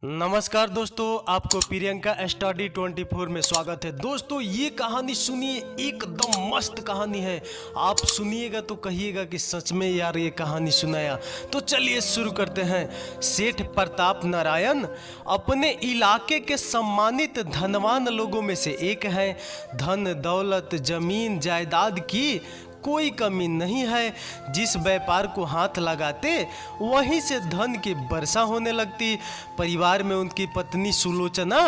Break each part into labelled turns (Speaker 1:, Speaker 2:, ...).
Speaker 1: नमस्कार दोस्तों, आपको प्रियंका स्टडी 24 में स्वागत है। दोस्तों ये कहानी सुनिए, एकदम मस्त कहानी है। आप सुनिएगा तो कहिएगा कि सच में यार ये कहानी सुनाया। तो चलिए शुरू करते हैं। सेठ प्रताप नारायण अपने इलाके के सम्मानित धनवान लोगों में से एक हैं। धन दौलत जमीन जायदाद की कोई कमी नहीं है। जिस व्यापार को हाथ लगाते वहीं से धन की वर्षा होने लगती। परिवार में उनकी पत्नी सुलोचना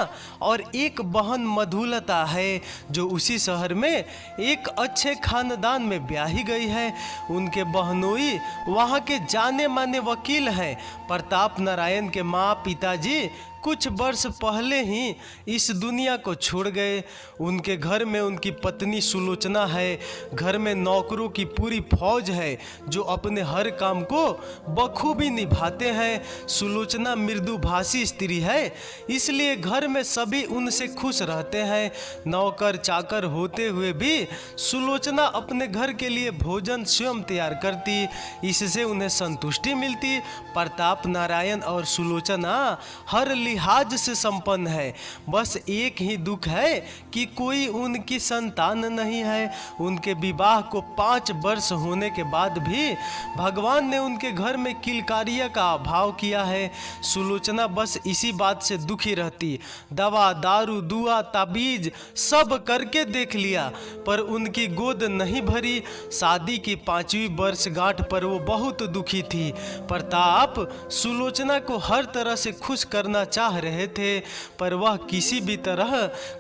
Speaker 1: और एक बहन मधुलता है जो उसी शहर में एक अच्छे खानदान में ब्याही गई है। उनके बहनोई वहाँ के जाने माने वकील हैं। प्रताप नारायण के माँ पिताजी कुछ वर्ष पहले ही इस दुनिया को छोड़ गए। उनके घर में उनकी पत्नी सुलोचना है। घर में नौकरों की पूरी फौज है जो अपने हर काम को बखूबी निभाते हैं। सुलोचना मृदुभाषी स्त्री है, इसलिए घर में सभी उनसे खुश रहते हैं। नौकर चाकर होते हुए भी सुलोचना अपने घर के लिए भोजन स्वयं तैयार करती, इससे उन्हें संतुष्टि मिलती। प्रताप नारायण और सुलोचना हर लिहाज से संपन्न है। बस एक ही दुख है कि कोई उनकी संतान नहीं है। उनके विवाह को 5 वर्ष होने के बाद भी भगवान ने उनके घर में किलकारिया का अभाव किया है। सुलोचना बस इसी बात से दुखी रहती। दवा दारू दुआ ताबीज सब करके देख लिया पर उनकी गोद नहीं भरी। शादी की 5वीं वर्षगांठ पर वो बहुत दुखी थी। प्रताप सुलोचना को हर तरह से खुश करना चाह रहे थे पर वह किसी भी तरह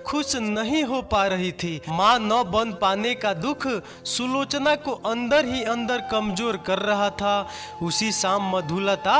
Speaker 1: खुश नहीं हो पा रही थी। मां न बन पाने का दुख सुलोचना को अंदर ही अंदर कमजोर कर रहा था। उसी शाम मधुलता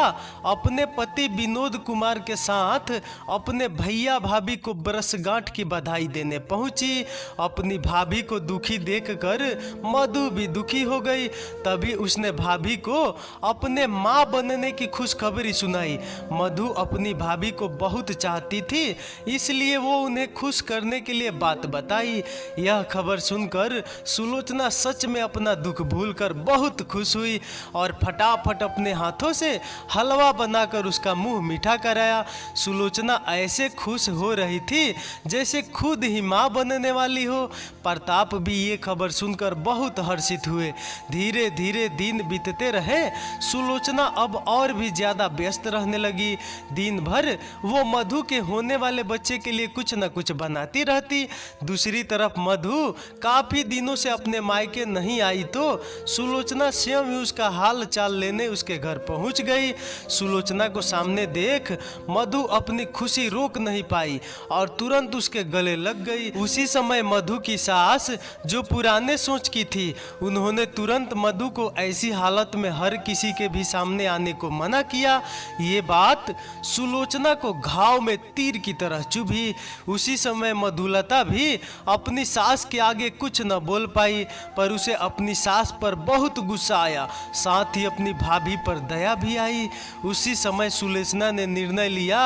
Speaker 1: अपने पति विनोद कुमार के साथ अपने भैया भाभी को बरसगांठ की बधाई देने पहुंची। अपनी भाभी को दुखी देखकर मधु भी दुखी हो गई। तभी उसने भाभी को अपने मां बनने की खुशखबरी सुनाई। मधु अपनी भाभी को बहुत चाहती थी, इसलिए वो उन्हें खुश करने के लिए बात बताई। यह खबर सुनकर सुलोचना सच में अपना दुख भूलकर बहुत खुश हुई और फटाफट अपने हाथों से हलवा बनाकर उसका मुंह मीठा कराया। सुलोचना ऐसे खुश हो रही थी जैसे खुद ही मां बनने वाली हो। प्रताप भी ये खबर सुनकर बहुत हर्षित हुए। धीरे धीरे दिन बीतते रहे। सुलोचना अब और भी ज्यादा व्यस्त रहने लगी। दिन भर वो मधु के होने वाले बच्चे के लिए कुछ न कुछ बनाती रहती। दूसरी तरफ मधु काफी दिनों से अपने मायके नहीं आई तो सुलोचना स्वयं ही उसका हाल चाल लेने उसके घर पहुंच गई। सुलोचना को सामने देख मधु अपनी खुशी रोक नहीं पाई और तुरंत उसके गले लग गई। उसी समय मधु की सास जो पुराने सोच की थी, उन्होंने तुरंत मधु को ऐसी हालत में हर किसी के भी सामने आने को मना किया। ये बात सुलोचना को घाव में तीर की तरह चुभी। उसी समय मधुलता भी अपनी सास के आगे कुछ न बोल पाई पर उसे अपनी सास पर बहुत गुस्सा आया, साथ ही अपनी भाभी पर दया भी आई। उसी समय सुलोचना ने निर्णय लिया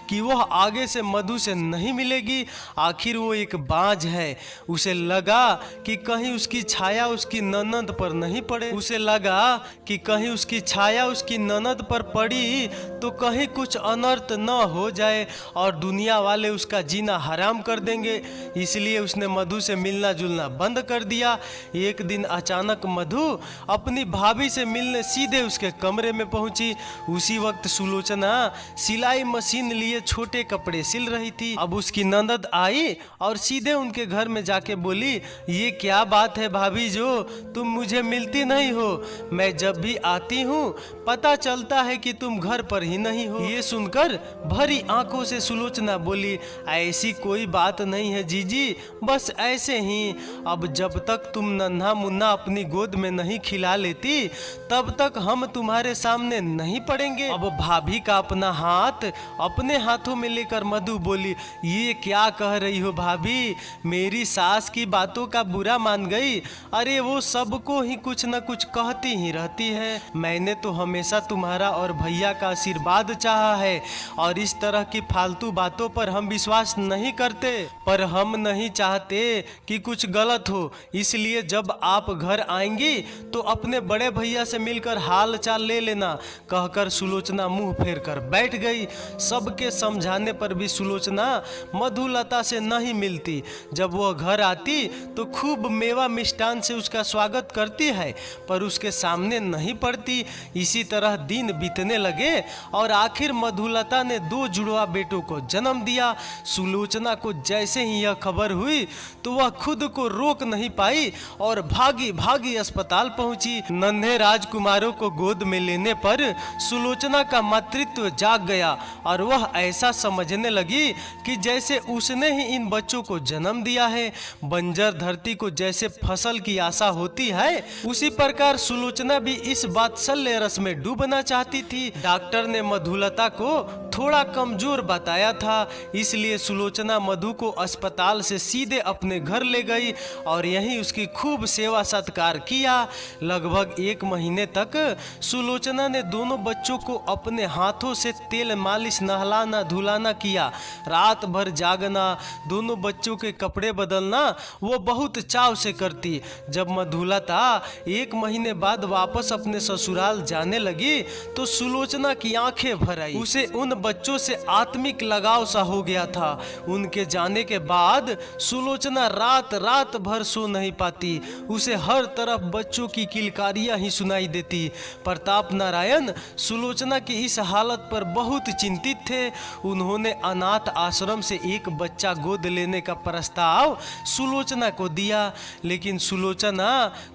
Speaker 1: कि वह आगे से मधु से नहीं मिलेगी। आखिर वो एक बांझ है। उसे लगा कि कहीं उसकी छाया उसकी ननद पर नहीं पड़े। उसे लगा कि कहीं उसकी छाया उसकी ननद पर पड़ी तो कहीं कुछ अनर्थ न हो जाए और दुनिया वाले उसका जीना हराम कर देंगे। इसलिए उसने मधु से मिलना जुलना बंद कर दिया। एक दिन अचानक मधु अपनी भाभी से मिलने सीधे उसके कमरे में पहुंची। उसी वक्त सुलोचना सिलाई मशीन लिए छोटे कपड़े सिल रही थी। अब उसकी ननद आई और सीधे उनके घर में जाके बोली, ये क्या बात है भाभी जो तुम मुझे मिलती नहीं हो? मैं जब भी आती हूँ पता चलता है कि तुम घर पर ही नहीं हो। ये सुनकर भरी आंखों से सुलोचना बोली, ऐसी कोई बात नहीं है जीजी, बस ऐसे ही। अब जब तक तुम नन्हा मुन्ना अपनी गोद में नहीं खिला लेती तब तक हम तुम्हारे सामने नहीं पड़ेंगे। अब भाभी का अपना हाथ अपने हाथों में लेकर मधु बोली, ये क्या कह रही हो भाभी? मेरी सास की बातों का बुरा मान गई? अरे वो सबको ही कुछ न कुछ कहती ही रहती है। मैंने तो हमेशा तुम्हारा और भैया का आशीर्वाद चाहा है और इस तरह की फालतू बातों पर हम विश्वास नहीं करते, पर हम नहीं चाहते कि कुछ गलत हो, इसलिए जब आप घर आएंगी तो अपने बड़े भैया से मिलकर हाल चाल ले लेना, कहकर सुलोचना मुंह फेर कर बैठ गई। सबके समझाने पर भी सुलोचना मधुलता से नहीं मिलती। जब वह घर आती तो खूब मेवा मिष्ठान से उसका स्वागत करती है, पर उसके सामने नहीं पड़ती। इसी तरह दिन बीतने लगे और आखिर मधुलता ने 2 जुड़वा बेटों को जन्म दिया। सुलोचना को जैसे ही यह खबर हुई तो वह खुद को रोक नहीं पाई और भागी भागी अस्पताल पहुंची। नन्हे राजकुमारों को गोद में लेने पर सुलोचना का मातृत्व जाग गया और वह ऐसा समझने लगी कि जैसे उसने ही इन बच्चों को जन्म दिया है। बंजर धरती को जैसे फसल की आशा होती है, उसी प्रकार सुलोचना भी इस वात्सल्य रस में डूबना चाहती थी। डॉक्टर ने मधुलता को थोड़ा कमजोर बताया था, इसलिए सुलोचना मधु को अस्पताल से सीधे अपने घर ले गई और यहीं उसकी खूब सेवा सत्कार किया। लगभग 1 महीने तक सुलोचना ने दोनों बच्चों को अपने हाथों से तेल मालिश, नहलाना धुलाना किया। रात भर जागना, दोनों बच्चों के कपड़े बदलना वो बहुत चाव से करती। जब मधुलता 1 महीने बाद वापस अपने ससुराल जाने लगी तो सुलोचना की आंखें भर आई। उसे उन बच्चों से आत्मिक लगाव सा हो गया था। उनके जाने के बाद सुलोचना रात रात भर सो नहीं पाती। उसे हर तरफ बच्चों की किलकारियां ही सुनाई देती। प्रताप नारायण सुलोचना की इस हालत पर बहुत चिंतित थे। उन्होंने अनाथ आश्रम से एक बच्चा गोद लेने का प्रस्ताव सुलोचना को दिया, लेकिन सुलोचना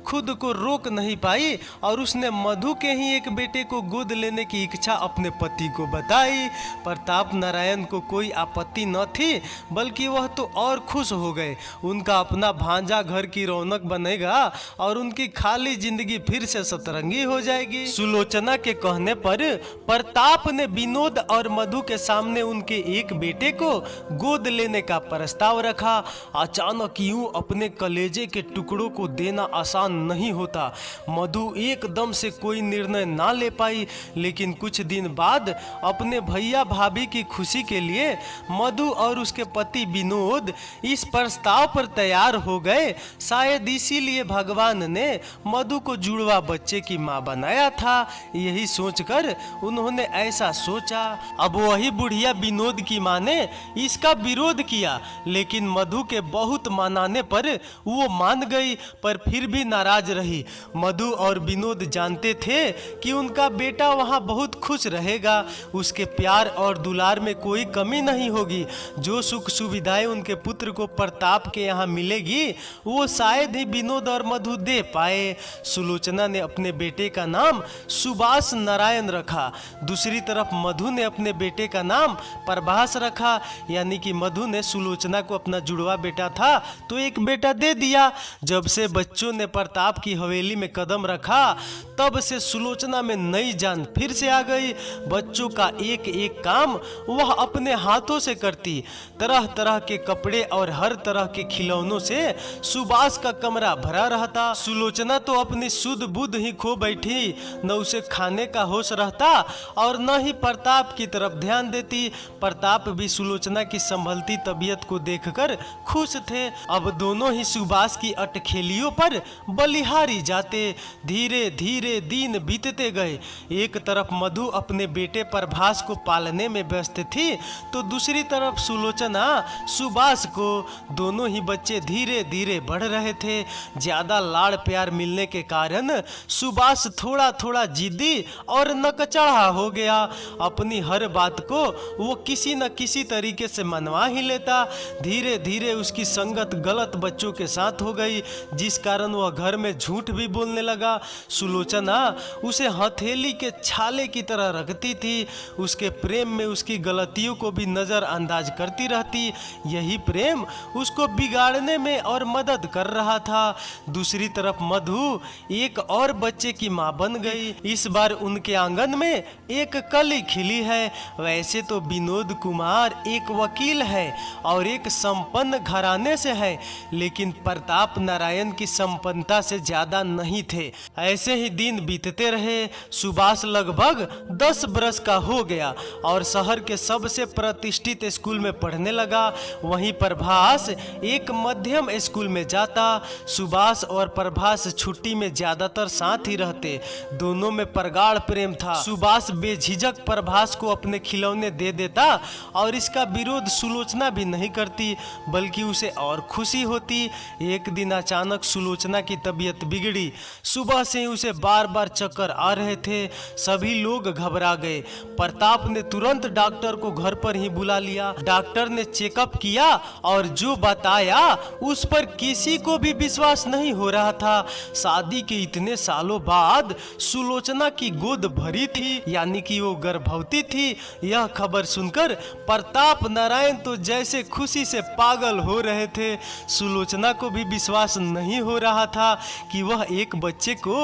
Speaker 1: खुद को रोक नहीं पाई और उसने मधु के ही एक बेटे को गोद लेने की इच्छा अपने पति को बताई। प्रताप नारायण को कोई आपत्ति न थी, बल्कि वह तो और खुश हो गए। उनका अपना भांजा घर की रौनक बनेगा और उनकी खाली जिंदगी फिर से सतरंगी हो जाएगी। सुलोचना के कहने पर प्रताप ने विनोद और मधु के सामने उनके एक बेटे को गोद लेने का प्रस्ताव रखा। अचानक यूं अपने कलेजे के टुकड़ों को देना आसान नहीं होता। मधु एकदम से कोई निर्णय ना ले पाई, लेकिन कुछ दिन बाद अपने भैया भाभी की खुशी के लिए मधु और उसके पति विनोद इस प्रस्ताव पर तैयार हो गए। शायद इसीलिए भगवान ने मधु को जुड़वा बच्चे की मां बनाया था। यही सोचकर उन्होंने ऐसा सोचा। अब वही बुढ़िया विनोद की मां ने इसका विरोध किया, लेकिन मधु के बहुत मनाने पर वो मान गई, पर फिर भी नाराज रही। मधु और विनोद जानते थे कि उनका बेटा वहां बहुत खुश रहेगा, उसके प्यार और दुलार में कोई कमी नहीं होगी। जो सुख सुविधाएं उनके पुत्र को प्रताप के यहाँ मिलेगी वो शायद ही विनोद और मधु दे पाए। सुलोचना ने अपने बेटे का नाम सुभाष नारायण रखा। दूसरी तरफ मधु ने अपने बेटे का नाम प्रभास रखा, यानी कि मधु ने सुलोचना को अपना जुड़वा बेटा था तो एक बेटा दे दिया। जब से बच्चों ने प्रताप की हवेली में कदम रखा तब से सुलोचना में नई जान फिर से आ गई। बच्चों का एक एक काम वह अपने हाथों से करती। तरह तरह के कपड़े और हर तरह के खिलौनों से सुभाष का कमरा भरा रहता। सुलोचना तो अपनी सुध बुध ही खो बैठी, न उसे खाने का होश रहता और न ही प्रताप की तरफ ध्यान देती। प्रताप भी सुलोचना की संभलती तबीयत को देखकर खुश थे। अब दोनों ही सुभाष की अटखेलियों पर बलिहारी जाते। धीरे धीरे दिन बीतते गए। एक तरफ मधु अपने बेटे प्रभास को पालने में व्यस्त थी, तो दूसरी तरफ सुलोचना सुभाष को। दोनों ही बच्चे धीरे धीरे बढ़ रहे थे। ज्यादा लाड़ प्यार मिलने के कारण सुभाष थोड़ा थोड़ा जिद्दी और नकचढ़ा हो गया। अपनी हर बात को वो किसी न किसी तरीके से मनवा ही लेता। धीरे धीरे उसकी संगत गलत बच्चों के साथ हो गई, जिस कारण वह घर में झूठ भी बोलने लगा। सुलोचना उसे हथेली के छाले की तरह रखती थी। उसके प्रेम में उसकी गलतियों को भी नजरअंदाज करती रहती। यही प्रेम उसको बिगाड़ने में और मदद कर रहा था। दूसरी तरफ मधु एक और बच्चे की मां बन गई। इस बार उनके आंगन में एक कली खिली है। वैसे तो विनोद कुमार एक वकील है और एक संपन्न घराने से है, लेकिन प्रताप नारायण की संपन्नता से ज्यादा नहीं थे। ऐसे ही दिन बीतते रहे। सुभाष लगभग 10 बरस का हो गया और और शहर के सबसे प्रतिष्ठित स्कूल में पढ़ने लगा। वहीं प्रभास एक मध्यम स्कूल में जाता। सुभाष और प्रभास छुट्टी में ज्यादातर साथ ही रहते। दोनों में प्रगाढ़ प्रेम था। सुभाष बेझिझक प्रभास को अपने खिलौने दे देता और इसका विरोध सुलोचना भी नहीं करती, बल्कि उसे और खुशी होती। एक दिन अचानक सुलोचना की तबीयत बिगड़ी। सुबह से ही उसे बार बार चक्कर आ रहे थे। सभी लोग घबरा गए। प्रताप ने तुरंत डॉक्टर को घर पर ही बुला लिया। डॉक्टर ने चेकअप किया और जो बताया उस पर किसी को भी विश्वास नहीं हो रहा था। शादी के इतने सालों बाद सुलोचना की गोद भरी थी, यानी कि वो गर्भवती थी। यह खबर सुनकर प्रताप नारायण तो जैसे खुशी से पागल हो रहे थे। सुलोचना को भी विश्वास नहीं हो रहा था कि वह एक बच्चे को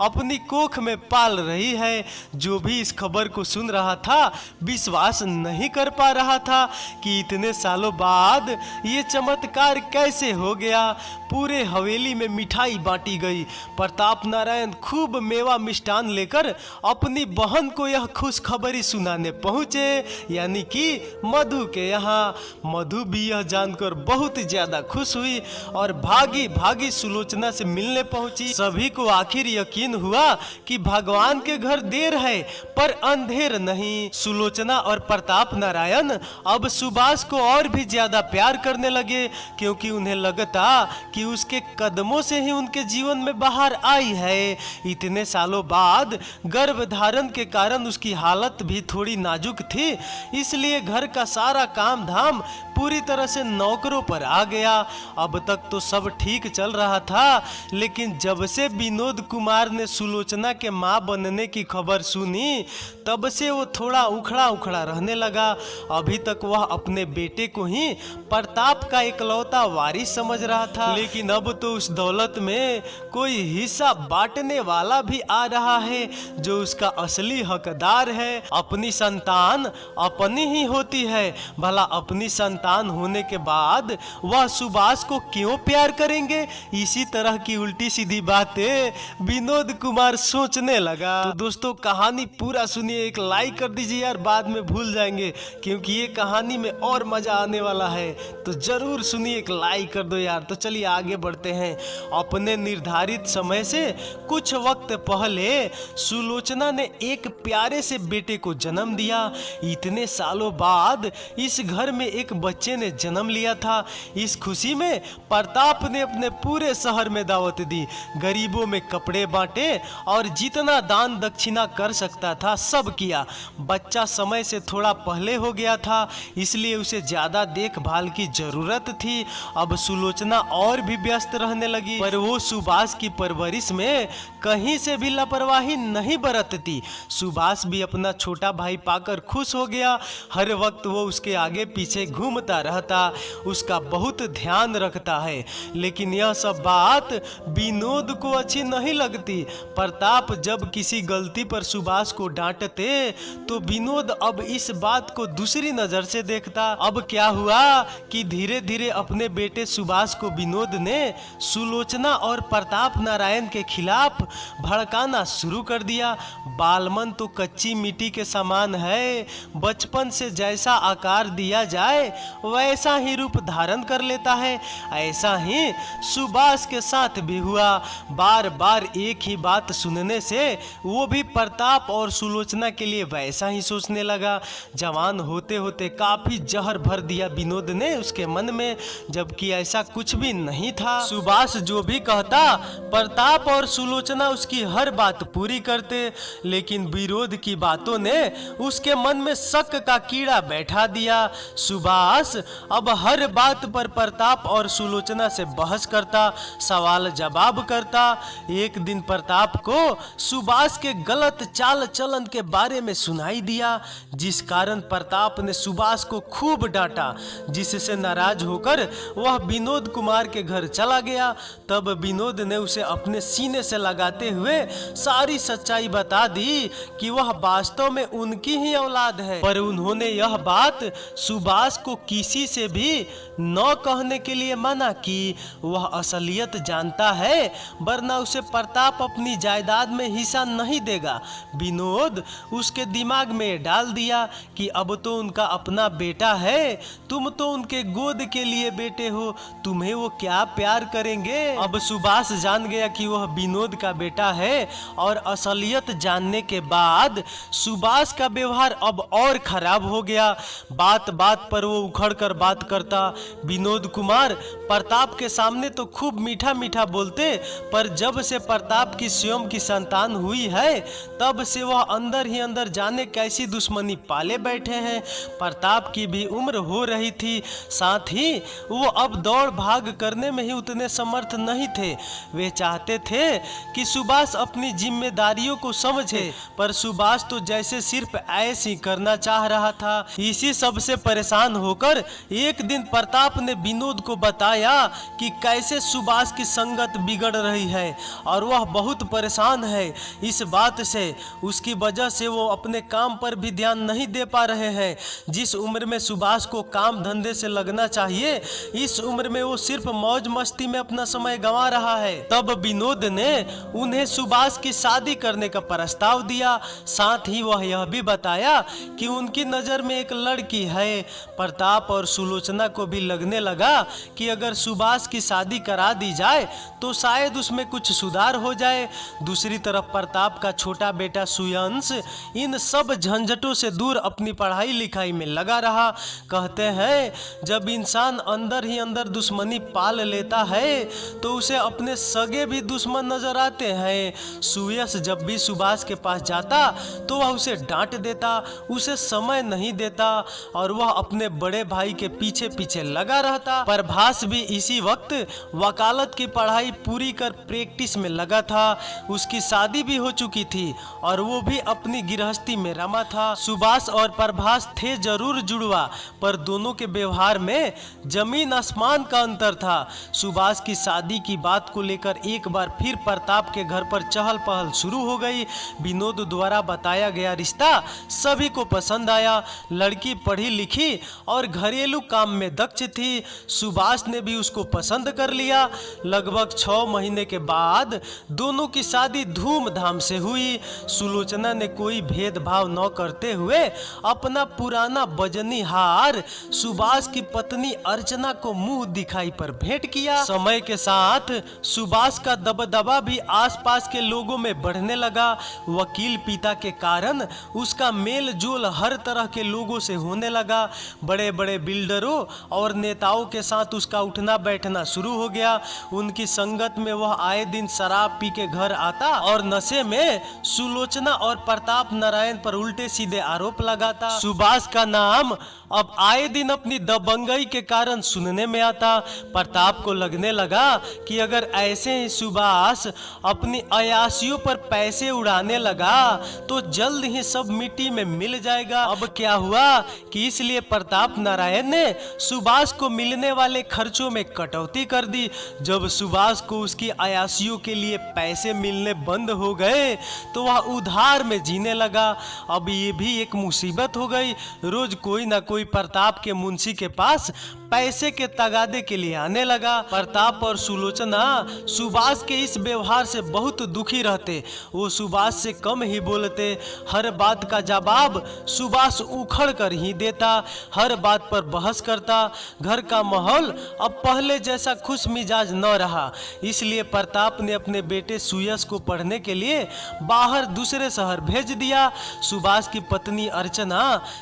Speaker 1: अपनी कोख में पाल रही है। जो भी इस खबर को सुन रहा था विश्वास नहीं कर पा रहा था कि इतने सालों बाद ये चमत्कार कैसे हो गया। पूरे हवेली में मिठाई बांटी गई। प्रताप नारायण खूब मेवा मिष्ठान लेकर अपनी बहन को यह खुशखबरी सुनाने पहुंचे, यानी कि मधु के यहाँ। मधु भी यह जानकर बहुत ज्यादा खुश हुई और भागी भागी सुलोचना से मिलने पहुंची। सभी को आखिर यकीन हुआ कि भगवान के घर देर है पर अंधेर नहीं। सुलोचना और प्रताप नारायण अब सुभाष को और भी ज्यादा प्यार करने लगे, क्योंकि उन्हें लगता कि उसके कदमों से ही उनके जीवन में बाहर आई है। इतने सालों बाद गर्भ धारण के कारण उसकी हालत भी थोड़ी नाजुक थी, इसलिए घर का सारा काम धाम पूरी तरह से नौकरों पर आ गया। अब तक तो सब ठीक चल रहा था, लेकिन जब से विनोद कुमार ने सुलोचना के मां बनने की खबर सुनी तब से वो थोड़ा उखड़ा उखड़ा रहने लगा। अभी तक वह अपने बेटे को ही प्रताप का इकलौता वारिस समझ रहा था, लेकिन अब तो उस दौलत में कोई हिस्सा बांटने वाला भी आ रहा है जो उसका असली हकदार है। अपनी संतान अपनी ही होती है। भला अपनी संतान होने के बाद वह सुभाष को क्यों प्यार करेंगे? इसी तरह की उल्टी सीधी बातें विनोद कुमार सोचने लगा। तो दोस्तों कहानी पूरा सुनिए, एक लाइक कर दीजिए यार, बाद में भूल जाएंगे, क्योंकि ये कहानी में और मजा आने वाला है। तो जरूर सुनिए, एक लाइक कर दो यार। तो चलिए आगे बढ़ते हैं। अपने निर्धारित समय से कुछ वक्त पहले सुलोचना ने एक प्यारे से बेटे को जन्म दिया। इतने सालों बाद इस घर में एक बच्चे ने जन्म लिया था। इस खुशी में प्रताप ने अपने पूरे शहर में दावत दी, गरीबों में कपड़े बांटे और जितना दान दक्षिणा कर सकता था सब किया। बच्चा समय से थोड़ा पहले हो गया था, इसलिए उसे ज्यादा देखभाल की जरूरत थी। अब सुलोचना और भी व्यस्त रहने लगी, पर वो सुभाष की परवरिश में कहीं से भी लापरवाही नहीं बरतती। सुभाष भी अपना छोटा भाई पाकर खुश हो गया। हर वक्त वो उसके आगे पीछे घूमता रहता, उसका बहुत ध्यान रखता है। लेकिन यह सब बात विनोद को अच्छी नहीं लगती। प्रताप जब किसी गलती पर सुभाष को डांटते तो विनोद अब इस बात को दूसरी नजर से देखता। अब क्या हुआ कि धीरे धीरे अपने बेटे सुभाष को विनोद ने सुलोचना और प्रताप नारायण के खिलाफ भड़काना शुरू कर दिया। बालमन तो कच्ची मिट्टी के समान है, बचपन से जैसा आकार दिया जाए वैसा ही रूप धारण कर लेता है। ऐसा ही सुभाष के साथ भी हुआ। बार बार एक ही बात सुनने से वो भी प्रताप और सुलोचना के लिए वैसा ही सोचने लगा। जवान होते होते काफी जहर भर दिया विनोद ने उसके मन में, जबकि ऐसा कुछ भी नहीं था। सुभाष जो भी कहता प्रताप और सुलोचना उसकी हर बात पूरी करते, लेकिन विरोध की बातों ने उसके मन में शक का कीड़ा बैठा दिया। सुभाष अब हर बात पर प्रताप और सुलोचना से बहस करता, सवाल जवाब करता। एक दिन प्रताप को सुभाष के गलत चाल चलन के बारे में सुनाई दिया, जिस कारण प्रताप ने सुभाष को खूब डांटा, जिससे नाराज होकर वह विनोद कुमार के घर चला गया। तब विनोद ने उसे अपने सीने से लगाते हुए सारी सच्चाई बता दी कि वह वास्तव में उनकी ही औलाद है, पर उन्होंने यह बात सुभाष को किसी से भी न कहने के लिए मना की। वह असलियत जानता है, वरना उसे प्रताप अपनी जायदाद में हिस्सा नहीं देगा। विनोद उसके दिमाग में डाल टाल दिया कि अब तो उनका अपना बेटा है, तुम तो उनके गोद के लिए बेटे हो, तुम्हें वो क्या प्यार करेंगे। अब सुभाष जान गया कि वह विनोद का बेटा है और असलियत जानने के बाद सुभाष का व्यवहार अब और खराब हो गया। बात बात पर वो उखड़ कर बात करता। विनोद कुमार प्रताप के सामने तो खूब मीठा मीठा बोलते, पर जब से प्रताप की स्वयं की संतान हुई है तब से वह अंदर ही अंदर जाने कैसी दुश्मनी पाले बैठे हैं। प्रताप की भी उम्र हो रही थी, साथ ही वो अब दौड़ भाग करने में ही उतने समर्थ नहीं थे। वे चाहते थे कि सुभाष अपनी जिम्मेदारियों को समझे, पर सुभाष तो जैसे सिर्फ ऐसे ही करना चाह रहा था। इसी सब से परेशान होकर एक दिन प्रताप ने विनोद को बताया कि कैसे सुभाष की संगत बिगड़ रही है और वह बहुत परेशान है इस बात से। उसकी वजह से वो अपने काम पर भी ध्यान नहीं दे पा रहे हैं। जिस उम्र में सुभाष को काम धंधे से लगना चाहिए, इस उम्र में वो सिर्फ मौज मस्ती में अपना समय गंवा रहा है। तब विनोद ने उन्हें सुभाष की शादी करने का प्रस्ताव दिया। साथ ही वह यह भी बताया कि उनकी नजर में एक लड़की है। प्रताप और सुलोचना को भी लगने लगा कि अगर सुभाष की शादी करा दी जाए तो शायद उसमें कुछ सुधार हो जाए। दूसरी तरफ प्रताप का छोटा बेटा सुयंश इन सब झंझटों से दूर अपनी पढ़ाई लिखाई में लगा रहा। कहते हैं जब इंसान अंदर ही अंदर दुश्मनी पाल लेता है तो उसे अपने सगे भी दुश्मन नजर आते हैं। सुयश जब भी सुभाष के पास जाता तो वह उसे डांट देता, उसे समय नहीं देता और वह अपने बड़े भाई के पीछे पीछे लगा रहता। प्रभास भी इसी वक्त वकालत की पढ़ाई पूरी कर प्रैक्टिस में लगा था। उसकी शादी भी हो चुकी थी और वो भी अपनी गृहस्थी में रमा था। सुभाष और प्रभास थे जरूर जुड़वा, पर दोनों के व्यवहार में जमीन आसमान का अंतर था। सुभाष की शादी की बात को लेकर एक बार फिर प्रताप के घर पर चहल पहल शुरू हो गई। विनोद द्वारा बताया गया रिश्ता सभी को पसंद आया। लड़की पढ़ी लिखी और घरेलू काम में दक्ष थी। सुभाष ने भी उसको पसंद कर लिया। लगभग 6 महीने के बाद दोनों की शादी धूमधाम से हुई। सुलोचना ने कोई भेदभाव न करते हुए अपना पुराना बजनी हार सुभाष की पत्नी अर्चना को मुंह दिखाई पर भेंट किया। समय के साथ सुभाष का दबदबा भी आसपास के लोगों में बढ़ने लगा। वकील पिता के कारण उसका मेल जोल हर तरह के लोगों से होने लगा। बड़े बड़े बिल्डरों और नेताओं के साथ उसका उठना बैठना शुरू हो गया। उनकी संगत में वह आए दिन शराब पी के घर आता और नशे में सुलोचना और प्रताप नारायण पर उल्टे सीधे आरोप लगाता। सुभाष का नाम अब आए दिन अपनी दबंगई के कारण सुनने में आता। प्रताप को लगने लगा कि अगर ऐसे ही सुभाष अपनी अयाशियों पर पैसे उड़ाने लगा तो जल्द ही सब मिट्टी में मिल जाएगा। अब क्या हुआ कि इसलिए प्रताप नारायण ने सुभाष को मिलने वाले खर्चों में कटौती कर दी। जब सुभाष को उसकी अयाशियों के लिए पैसे मिलने बंद हो गए तो वह उधार में जीने लगा। अब ये भी एक मुसीबत हो गई। रोज कोई ना कोई प्रताप के मुंशी के पास पैसे के तगादे के लिए आने लगा। प्रताप और सुलोचना सुभाष के इस व्यवहार से बहुत दुखी रहते। वो सुभाष से कम ही बोलते। हर बात का जवाब सुभाष उखड़ कर ही देता। हर बात पर बहस करता। घर का माहौल अब पहले जैसा खुश मिजाज न रहा। इसलिए प्रताप ने अपने बेटे सुयश को पढ़ने के लिए बाहर दूसरे शहर भेज दिया। सुभाष की पत्नी अर्चना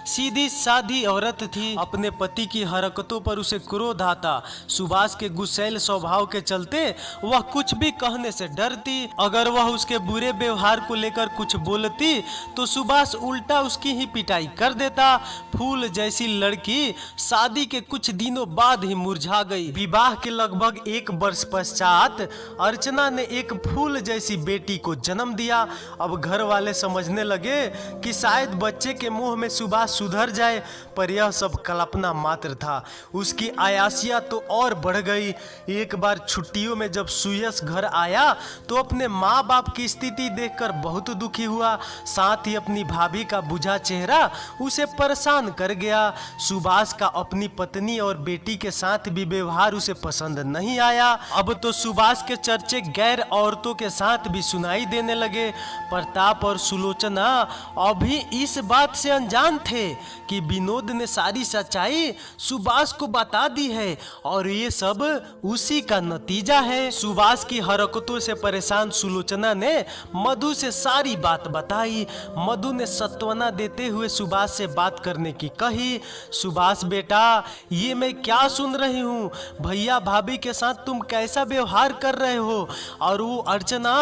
Speaker 1: सीधी साधी औरत थी। अपने पति की हरकतों पर उसे क्रोध आता। सुभाष के गुस्सैल स्वभाव के चलते वह कुछ भी कहने से डरती। अगर वह उसके बुरे व्यवहार को लेकर कुछ बोलती तो सुभाष उल्टा उसकी ही पिटाई कर देता। फूल जैसी लड़की शादी के कुछ दिनों बाद ही मुरझा गई। विवाह के लगभग 1 वर्ष पश्चात अर्चना ने एक फूल जैसी बेटी को जन्म दिया। अब घर वाले समझने लगे कि शायद बच्चे के मुंह में सुभाष सुधर जाए, पर यह सब कल्पना मात्र था। उसकी अयाशिया तो और बढ़ गई। एक बार छुट्टियों में जब सुयश घर आया तो अपने माँ बाप की स्थिति देखकर बहुत दुखी हुआ। साथ ही अपनी भाभी का बुझा चेहरा उसे परेशान कर गया। सुभाष का अपनी पत्नी और बेटी के साथ भी व्यवहार उसे पसंद नहीं आया। अब तो सुभाष के चर्चे गैर औरतों के साथ भी सुनाई देने लगे। प्रताप और सुलोचना अभी इस बात से अनजान थे कि विनोद ने सारी सच्चाई सुभाष को बता दी है और ये सब उसी का नतीजा है। सुभाष की हरकतों से परेशान सुलोचना ने मधु से सारी बात बताई। मधु ने सांत्वना देते हुए सुभाष से बात करने की कही। सुभाष बेटा, ये मैं क्या सुन रही हूँ? भैया भाभी के साथ तुम कैसा व्यवहार कर रहे हो? और वो अर्चना,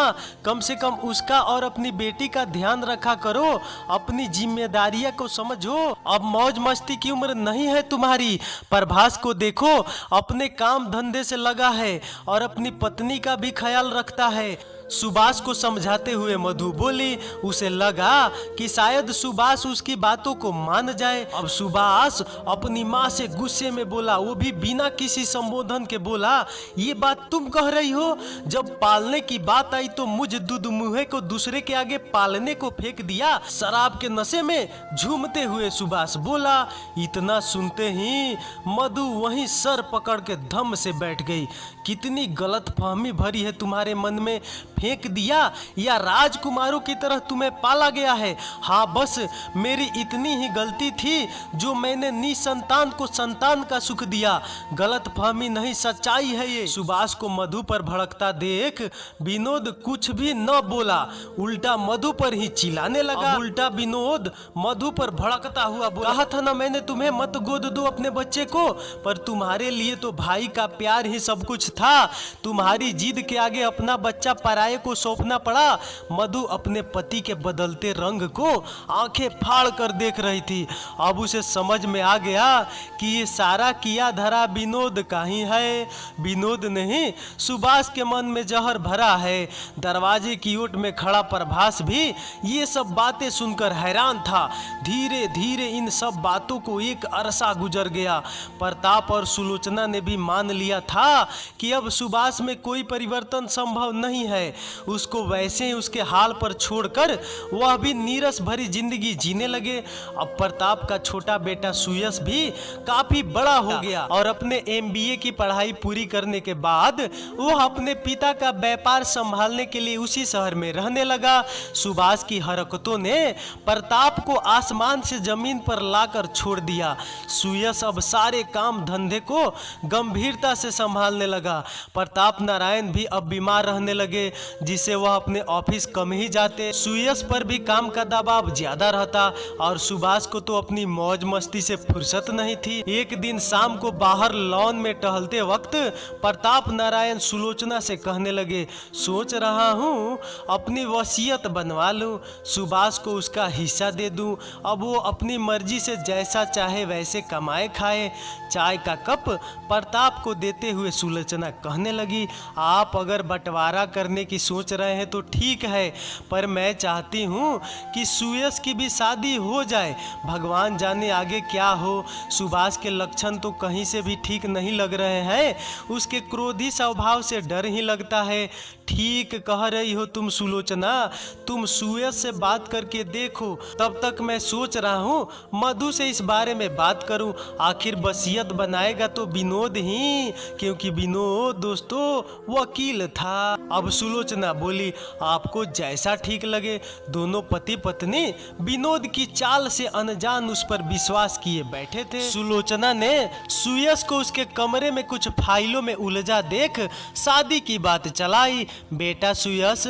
Speaker 1: कम से कम उसका और अपनी बेटी का ध्यान रखा करो, अपनी जिम्मेदारियां को समझो। अब मौज मस्ती की उम्र नहीं है तुम्हारी। प्रभास को देखो, अपने काम धंधे से लगा है और अपनी पत्नी का भी ख्याल रखता है। सुभाष को समझाते हुए मधु बोली। उसे लगा कि शायद सुभाष उसकी बातों को मान जाए। अब सुभाष अपनी माँ से गुस्से में बोला, वो भी बिना किसी संबोधन के बोला, ये बात तुम कह रही हो? जब पालने की बात आई तो मुझ दुधमुहे को दूसरे के आगे पालने को फेंक दिया। शराब के नशे में झूमते हुए सुभाष बोला। इतना सुनते ही मधु वहीं सर पकड़ के धम से बैठ गई। कितनी गलतफहमी भरी है तुम्हारे मन में। फेंक दिया या राजकुमारों की तरह तुम्हें पाला गया है? हाँ, बस मेरी इतनी ही गलती थी जो मैंने निसंतान को संतान का सुख दिया। गलतफहमी नहीं, सच्चाई है ये। सुभाष को मधु पर भड़कता देख विनोद कुछ भी न बोला, उल्टा मधु पर ही चिल्लाने लगा। उल्टा विनोद मधु पर भड़कता हुआ बोला, कहा था ना मैंने तुम्हें मत गोद दो अपने बच्चे को, पर तुम्हारे लिए तो भाई का प्यार ही सब कुछ था। तुम्हारी जिद के आगे अपना बच्चा पराये को सौंपना पड़ा। मधु अपने पति के बदलते रंग को आंखें फाड़ कर देख रही थी। अब उसे समझ में आ गया कि ये सारा किया धरा विनोद का ही है। विनोद नहीं, सुभाष के मन में जहर भरा है। दरवाजे की ओट में खड़ा प्रभास भी ये सब बातें सुनकर हैरान था। धीरे धीरे इन सब बातों को एक अरसा गुजर गया। प्रताप और सुलोचना ने भी मान लिया था कि अब सुभाष में कोई परिवर्तन संभव नहीं है। उसको वैसे ही उसके हाल पर छोड़कर वह भी नीरस भरी जिंदगी जीने लगे। अब प्रताप का छोटा बेटा सुयश भी काफी बड़ा हो गया और अपने MBA की पढ़ाई पूरी करने के बाद वह अपने पिता का व्यापार संभालने के लिए उसी शहर में रहने लगा। सुभाष की हरकतों ने प्रताप को आसमान से जमीन पर लाकर छोड़ दिया। सुयश अब सारे काम धंधे को गंभीरता से संभालने लगा। प्रताप नारायण भी अब बीमार रहने लगे, जिससे वह अपने ऑफिस कम ही जाते। सुयश पर भी काम का दबाव ज्यादा रहता और सुभाष को तो अपनी मौज मस्ती से फुर्सत नहीं थी। एक दिन शाम को बाहर लॉन में टहलते वक्त प्रताप नारायण सुलोचना से कहने लगे, सोच रहा हूँ अपनी वसीयत बनवा लूं, सुभाष को उसका हिस्सा दे दूं। अब वो अपनी मर्जी से जैसा चाहे वैसे कमाए खाए। चाय का कप प्रताप को देते हुए सुलोचना कहने लगी, आप अगर बंटवारा करने की सोच रहे हैं तो ठीक है, पर मैं चाहती हूँ कि सुयश की भी शादी हो जाए। भगवान जाने आगे क्या हो। सुभाष के लक्षण तो कहीं से भी ठीक नहीं लग रहे हैं। उसके क्रोधी स्वभाव से डर ही लगता है। ठीक कह रही हो तुम सुलोचना, तुम सुयश से बात करके देखो। तब तक मैं सोच रहा हूँ मधु से इस बारे में बात करूँ। आखिर वसीयत बनाएगा तो विनोद ही, क्योंकि विनोद दोस्तों वकील था। अब सुलोचना बोली, आपको जैसा ठीक लगे। दोनों पति पत्नी विनोद की चाल से अनजान उस पर विश्वास किए बैठे थे। सुलोचना ने सुयश को उसके कमरे में कुछ फाइलों में उलझा देख शादी की बात चलाई। बेटा सुयश,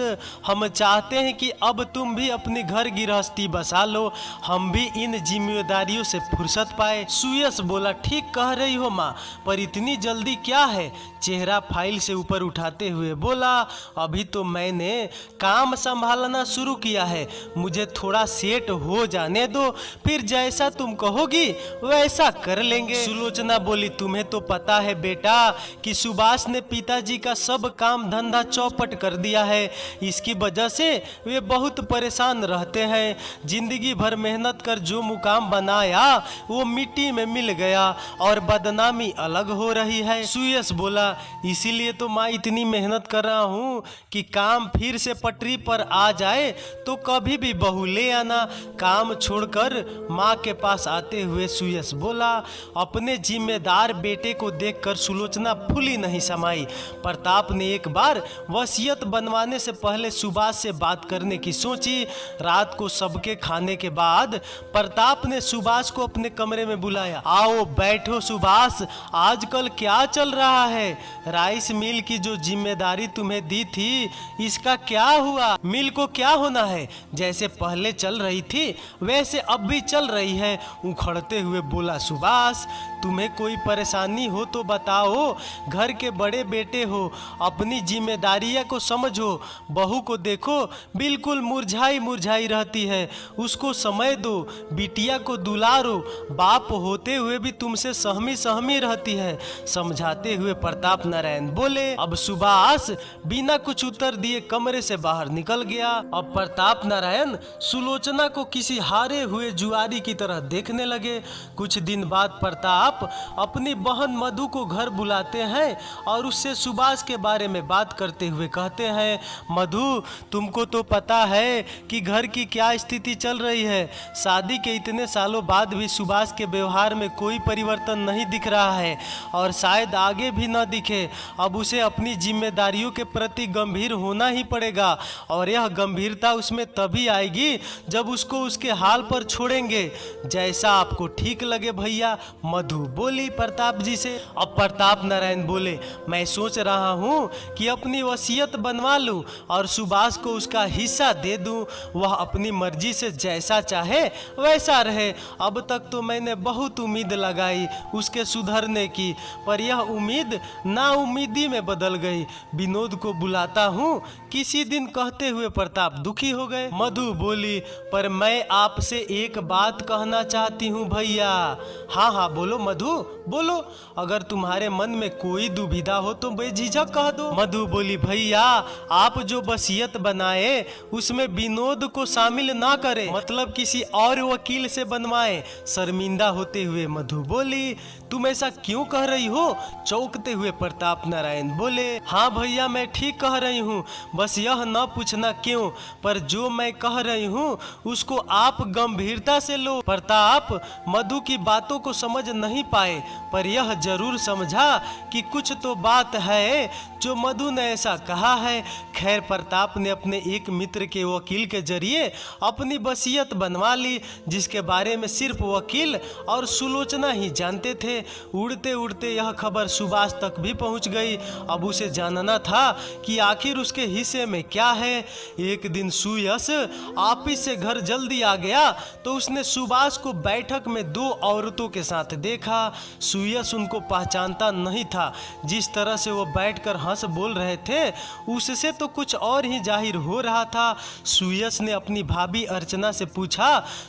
Speaker 1: हम चाहते हैं कि अब तुम भी अपनी घर गृहस्थी बसा लो, हम भी इन जिम्मेदारियों से फुर्सत पाए। सुयश बोला, ठीक कह रही हो माँ, पर इतनी जल्दी क्या है? चेहरा फाइल से ऊपर उठाते हुए बोला, अभी तो मैंने काम संभालना शुरू किया है, मुझे थोड़ा सेट हो जाने दो, फिर जैसा तुम कहोगी वैसा कर लेंगे। सुलोचना बोली, तुम्हें तो पता है बेटा कि सुभाष ने पिताजी का सब काम धंधा चौपट कर दिया है। इसकी वजह से वे बहुत परेशान रहते हैं। जिंदगी भर मेहनत कर जो मुकाम बनाया वो मिट्टी में मिल गया और बदनामी अलग हो रही है। सुयश बोला, इसीलिए तो माँ इतनी मेहनत कर रहा हूँ कि काम फिर से पटरी पर आ जाए तो कभी भी बहू ले आना। काम छोड़कर माँ के पास आते हुए सुयश बोला। अपने जिम्मेदार बेटे को देखकर सुलोचना फूली नहीं समाई। प्रताप ने एक बार वसीयत बनवाने से पहले सुभाष से बात करने की सोची। रात को सबके खाने के बाद प्रताप ने सुभाष को अपने कमरे में बुलाया। आओ बैठो सुभाष, आजकल क्या चल रहा है? राइस मिल की जो जिम्मेदारी तुम्हें दी थी इसका क्या हुआ? मिल को क्या होना है? जैसे पहले चल रही थी वैसे अब भी चल रही है, उखड़ते हुए बोला सुभाष। तुम्हें कोई परेशानी हो तो बताओ, घर के बड़े बेटे हो, अपनी जिम्मेदारियां को समझो। बहू को देखो बिल्कुल मुरझाई मुरझाई रहती है, उसको समय दो, बिटिया को दुलारो। बाप होते हुए भी तुमसे सहमी सहमी रहती है, समझाते हुए प्रताप नारायण बोले। अब सुभाष बिना कुछ उत्तर दिए कमरे से बाहर निकल गया। अब प्रताप नारायण सुलोचना को किसी हारे हुए जुआरी की तरह देखने लगे। कुछ दिन बाद प्रताप अपनी बहन मधु को घर बुलाते हैं और उससे सुभाष के बारे में बात करते हुए कहते हैं, मधु तुमको तो पता है कि घर की क्या स्थिति चल रही है। शादी के इतने सालों बाद भी सुभाष के व्यवहार में कोई परिवर्तन नहीं दिख रहा है और शायद आगे भी न दिखे। अब उसे अपनी जिम्मेदारियों के प्रति गंभीर होना ही पड़ेगा और यह गंभीरता उसमें तभी आएगी जब उसको उसके हाल पर छोड़ेंगे। जैसा आपको ठीक लगे भैया, मधु बोली प्रताप जी से। अब प्रताप नारायण बोले, मैं सोच रहा हूँ कि अपनी वसीयत बनवा लूँ और सुभाष को उसका हिस्सा दे दूँ, वह अपनी मर्जी से जैसा चाहे वैसा रहे। अब तक तो मैंने बहुत उम्मीद लगाई उसके सुधरने की, पर यह उम्मीद नाउम्मीदी में बदल गई। विनोद को बुलाता हूँ किसी दिन, कहते हुए प्रताप दुखी हो गए। मधु बोली, पर मैं आपसे एक बात कहना चाहती हूँ भैया। हाँ हाँ बोलो मधु बोलो, अगर तुम्हारे मन में कोई दुविधा हो तो बेझिझक कह दो। मधु बोली, भैया आप जो वसीयत बनाए उसमें विनोद को शामिल ना करें, मतलब किसी और वकील से बनवाएं। शर्मिंदा होते हुए मधु बोली, तुम ऐसा क्यों कह रही हो? चौंकते हुए प्रताप नारायण बोले, हाँ भैया मैं ठीक कह रही हूँ, बस यह न पूछना क्यों, पर जो मैं कह रही हूँ उसको आप गंभीरता से लो। प्रताप मधु की बातों को समझ नहीं पाए, पर यह जरूर समझा कि कुछ तो बात है जो मधु ने ऐसा कहा है। खैर प्रताप ने अपने एक मित्र के वकील के जरिए अपनी वसीयत बनवा ली, जिसके बारे में सिर्फ वकील और सुलोचना ही जानते थे। उड़ते उड़ते यह खबर सुभाष तक भी पहुंच गई। अब उसे जानना था कि आखिर उसके हिस्से में क्या है। एक दिन सुयश ऑफिस से घर जल्दी आ गया तो उसने सुभाष को बैठक में दो औरतों के साथ देखा। सुयश उनको पहचानता नहीं था। जिस तरह से वो बैठकर हंस बोल रहे थे उससे तो कुछ और ही जाहिर हो रहा था। सुयश ने अपनी भाभी अर्चना से पूछा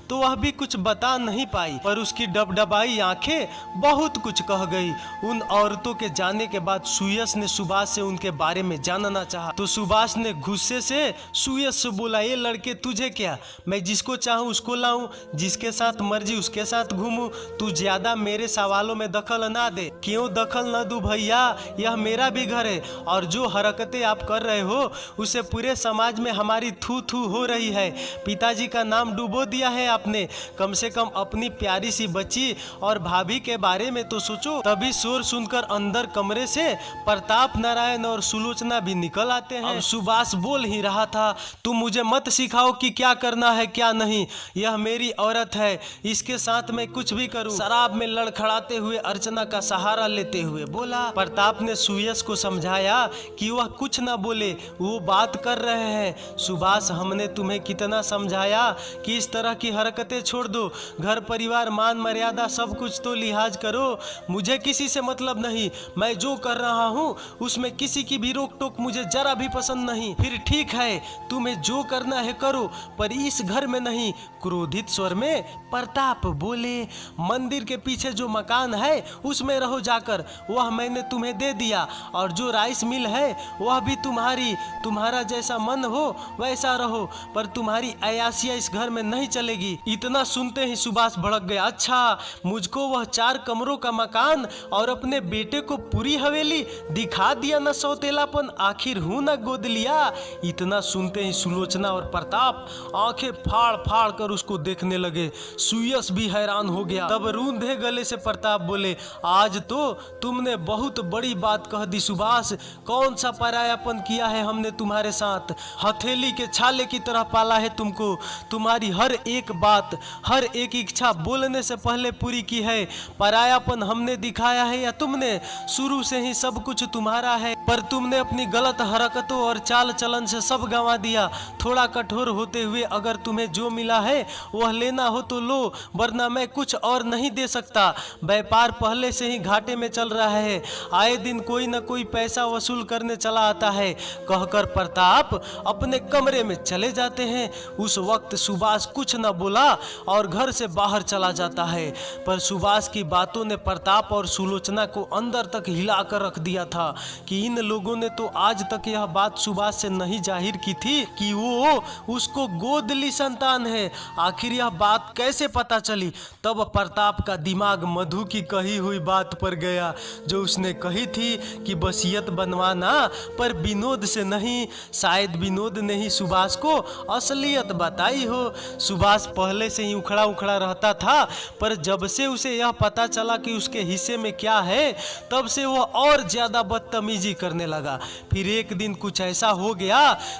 Speaker 1: तो वह भी कुछ बता नहीं पाई, पर उसकी डबडबाई आंखें बहुत कुछ कह गई। उन औरतों के जाने के बाद सुयश ने सुभाष से उनके बारे में जानना चाहा तो सुभाष ने गुस्से से सुयश से बोला, ये लड़के तुझे क्या, मैं जिसको चाहूँ उसको लाऊं, जिसके साथ मर्जी उसके साथ घूमूं, तू ज्यादा मेरे सवालों में दखल ना दे। क्यों दखल न दूं भैया, यह मेरा भी घर है और जो हरकतें आप कर रहे हो उसे पूरे समाज में हमारी थू थू हो रही है। पिताजी का नाम डुबो दिया है आपने, कम से कम अपनी प्यारी सी बच्ची और भाभी के बारे में तो सोचो। तभी शोर सुनकर अंदर कमरे से प्रताप नारायण और सुलोचना भी निकल आते हैं। अब सुभाष बोल ही रहा था, तुम मुझे मत सिखाओ कि क्या करना है क्या नहीं, यह मेरी औरत है, इसके साथ मैं कुछ भी करूं। शराब में लड़खड़ाते हुए अर्चना का सहारा लेते हुए बोला। प्रताप ने सुयश को समझाया कि वह कुछ न बोले, वो बात कर रहे हैं। सुभाष हमने तुम्हें कितना समझाया कि इस तरह की हरकतें छोड़ दो, घर परिवार मान मर्यादा सब कुछ तो लिहाज करो। मुझे किसी से मतलब नहीं, मैं जो कर रहा हूँ उसमें किसी की भी रोक टोक मुझे जरा भी पसंद नहीं। फिर ठीक है तुम्हें जो करना है करो, पर इस घर में नहीं। क्रोधित स्वर में प्रताप बोले, मंदिर के पीछे जो मकान है उसमें रहो जाकर, वह मैंने तुम्हें दे दिया, और जो राइस मिल है वह भी तुम्हारी, तुम्हारा जैसा मन हो वैसा रहो, पर तुम्हारी अयासिया इस घर में नहीं चलेगी। इतना सुनते ही सुभाष भड़क गया, अच्छा मुझको वह 4 कमरों का मकान और अपने बेटे को पूरी हवेली दिखा दिया न सौतेलापन, आखिर हूं न गोद लिया। इतना सुनते ही सुलोचना और प्रताप आंखें फाड़ फाड़ कर उसको देखने लगे। सुयश भी हैरान हो गया। तब रूंधे गले से प्रताप बोले, आज तो तुमने बहुत बड़ी बात कह दी सुभाष। कौन सा परायापन किया है हमने तुम्हारे साथ? हथेली के छाले की तरह पाला है तुमको। तुम्हारी हर एक बात, हर एक इच्छा बोलने से पहले पूरी की है। परायापन हमने दिखाया है या तुमने? शुरू से ही सब कुछ तुम्हारा है, पर तुमने अपनी गलत हरकतों और चाल चलन से सब गंवा दिया। थोड़ा कठोर होते हुए अगर तुम्हें जो मिला है वह लेना हो तो लो, वरना मैं कुछ और नहीं दे सकता। व्यापार पहले से ही घाटे में चल रहा है, आए दिन कोई न कोई पैसा वसूल करने चला आता है, कहकर प्रताप अपने कमरे में चले जाते हैं। उस वक्त सुभाष कुछ न बोला और घर से बाहर चला जाता है, पर सुभाष की बातों ने प्रताप और सुलोचना को अंदर तक हिला कर रख दिया था कि इन लोगों ने तो आज तक यह बात सुभाष से नहीं जाहिर की थी कि वो उसको गोद ली संतान है। आखिर यह बात कैसे पता चली? तब प्रताप का दिमाग मधु की कही हुई बात पर गया, जो उसने कही थी कि वसीयत बनवाना, पर विनोद से नहीं। शायद विनोद ने ही सुभाष को असलियत बताई हो। सुभाष पहले से ही उखड़ा उखड़ा रहता था, पर जब से उसे यह पता चला कि उसके हिस्से में क्या है, तब से वह और ज्यादा बदतमीजी करने लगा। फिर एक दिन कुछ ऐसा हो गया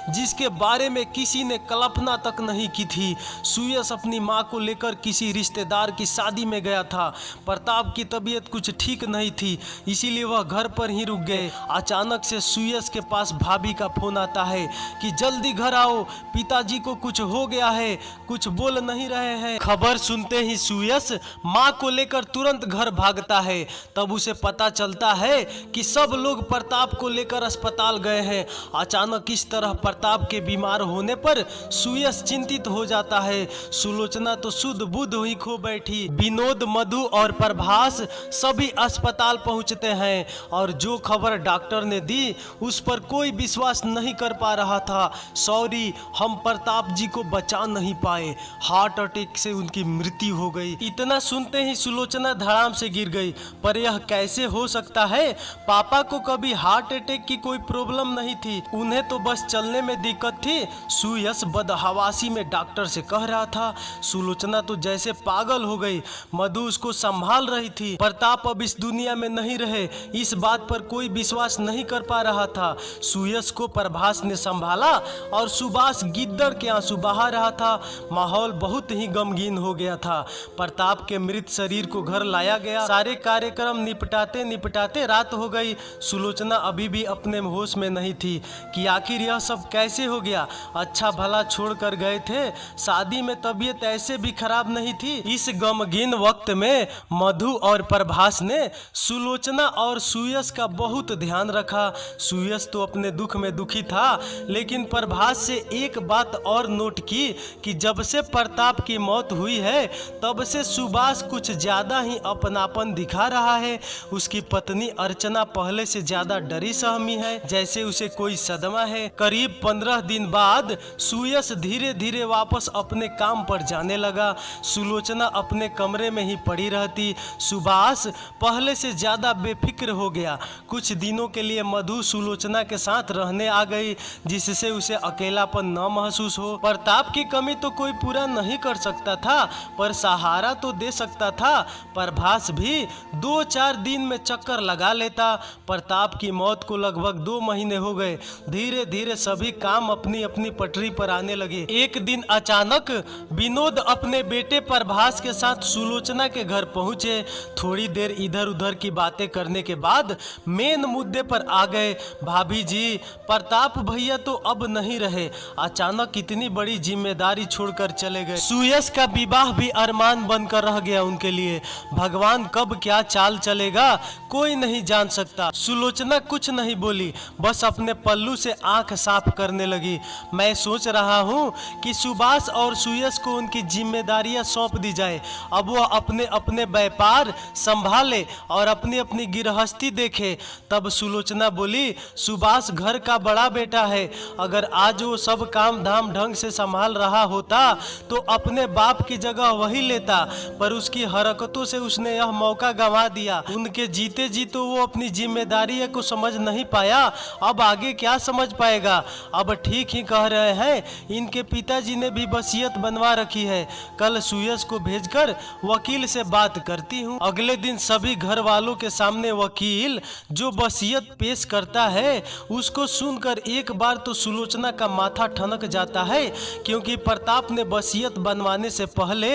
Speaker 1: जिसके बारे में किसी ने कल्पना तक नहीं की थी। सुयश अपनी मां को लेकर किसी रिश्तेदार की शादी में गया था। प्रताप की तबीयत कुछ ठीक नहीं थी, इसीलिए वह घर पर ही रुक गए। अचानक से सुयश के पास भाभी का फोन आता है कि जल्दी घर आओ, पिताजी को कुछ हो गया है, कुछ बोल नहीं रहे हैं। खबर सुनते ही सुयश मां को लेकर तुरंत घर भागता है। तब उसे पता चलता है कि सब लोग प्रताप को लेकर अस्पताल गए हैं। अचानक इस तरह प्रताप के बीमार होने पर सुयश चिंतित हो जाता है। सुलोचना तो शुद्ध बुद्ध हुई खो बैठी। विनोद, मधु और प्रभास सभी अस्पताल पहुंचते हैं और जो खबर डॉक्टर ने दी उस पर कोई विश्वास नहीं कर पा रहा था। सॉरी, हम प्रताप जी को बचा नहीं पाए, हार्ट अटैक से उनकी मृत्यु हो गई। इतना सुनते ही सुलोचना धड़ाम से गिर गई। पर यह कैसे हो सकता है? पापा को कभी हार्ट अटैक की कोई प्रॉब्लम नहीं थी, उन्हें तो बस चलने में दिक्कत थी। सुयश बदहवासी में डॉक्टर से कह रहा था। सुलोचना तो जैसे पागल हो गई। मधु उसको संभाल रही थी। प्रताप अब इस दुनिया में नहीं रहे, इस बात पर कोई विश्वास नहीं कर पा रहा था। सुयश को प्रभास ने संभाला और सुभाष गिद्दड़ के आंसू बहा रहा था। माहौल बहुत ही गमगीन हो गया था। प्रताप के मृत शरीर को घर लाया गया। सारे कार्यक्रम निपटाते निपटाते रात हो गई। सुलोचना अभी भी अपने होश में नहीं थी कि आखिर यह सब कैसे हो गया। अच्छा भला छोड़ कर गए थे, शादी में तबीयत ऐसे भी खराब नहीं थी। इस गमगीन वक्त में मधु और प्रभास ने सुलोचना और सुयश का बहुत ध्यान रखा। सुयश तो अपने दुख में दुखी था, लेकिन प्रभास से एक बात और नोट की कि जब से प्रताप की मौत हुई है तब से सुभाष कुछ ज्यादा ही अपनापन दिखा रहा है। उसकी पत्नी अर्चना पहले से ज्यादा डरी सहमी है, जैसे उसे कोई सदमा है। करीब 15 दिन बाद सुयश धीरे धीरे वापस अपने काम पर जाने लगा। सुलोचना अपने कमरे में ही पड़ी रहती। सुभाष पहले से ज्यादा बेफिक्र हो गया। कुछ दिनों के लिए मधु सुलोचना के साथ रहने आ गई, जिससे उसे अकेलापन न महसूस हो। प्रताप की कमी तो कोई पूरा नहीं कर सकता था, पर सहारा तो दे सकता था। प्रभास भी 2-4 दिन में चक्कर लगा लेता। प्रताप की मौत को लगभग 2 महीने हो गए। धीरे धीरे सभी काम अपनी अपनी पटरी पर आने लगे। एक दिन अचानक विनोद अपने बेटे प्रभास के साथ सुलोचना के घर पहुंचे। थोड़ी देर इधर उधर की बातें करने के बाद मेन मुद्दे पर आ गए। भाभी जी, प्रताप भैया तो अब नहीं रहे, अचानक इतनी बड़ी जिम्मेदारी छोड़कर चले गए। सुयश का विवाह भी अरमान बनकर रह गया उनके लिए। भगवान कब क्या चाल चलेगा कोई नहीं जान सकता। सुलोचना कुछ नहीं बोली, बस अपने पल्लू से आंख साफ करने लगी। मैं सोच रहा हूँ कि सुभाष और सुयश को उनकी जिम्मेदारियां सौंप दी जाए। अब वह अपने अपने व्यापार संभाले और अपनी अपनी गृहस्थी देखे। तब सुलोचना बोली, सुभाष घर का बड़ा बेटा है, अगर आज वो सब काम धाम ढंग से संभाल रहा होता तो अपने बाप की जगह वही लेता, पर उसकी हरकतों से उसने यह मौका गंवा दिया। उनके जीते जी तो वो अपनी जिम्मेदारी को समझ नहीं पाया, अब आगे क्या समझ पाएगा। अब ठीक ही कह रहे हैं, इनके पिताजी ने भी वसीयत बनवा रखी है। कल सुयश को भेजकर वकील से बात करती हूँ। अगले दिन सभी घर वालों के सामने वकील जो वसीयत पेश करता है उसको सुनकर एक बार तो सुलोचना का माथा ठनक जाता है, क्योंकि प्रताप ने वसीयत बनवाने से पहले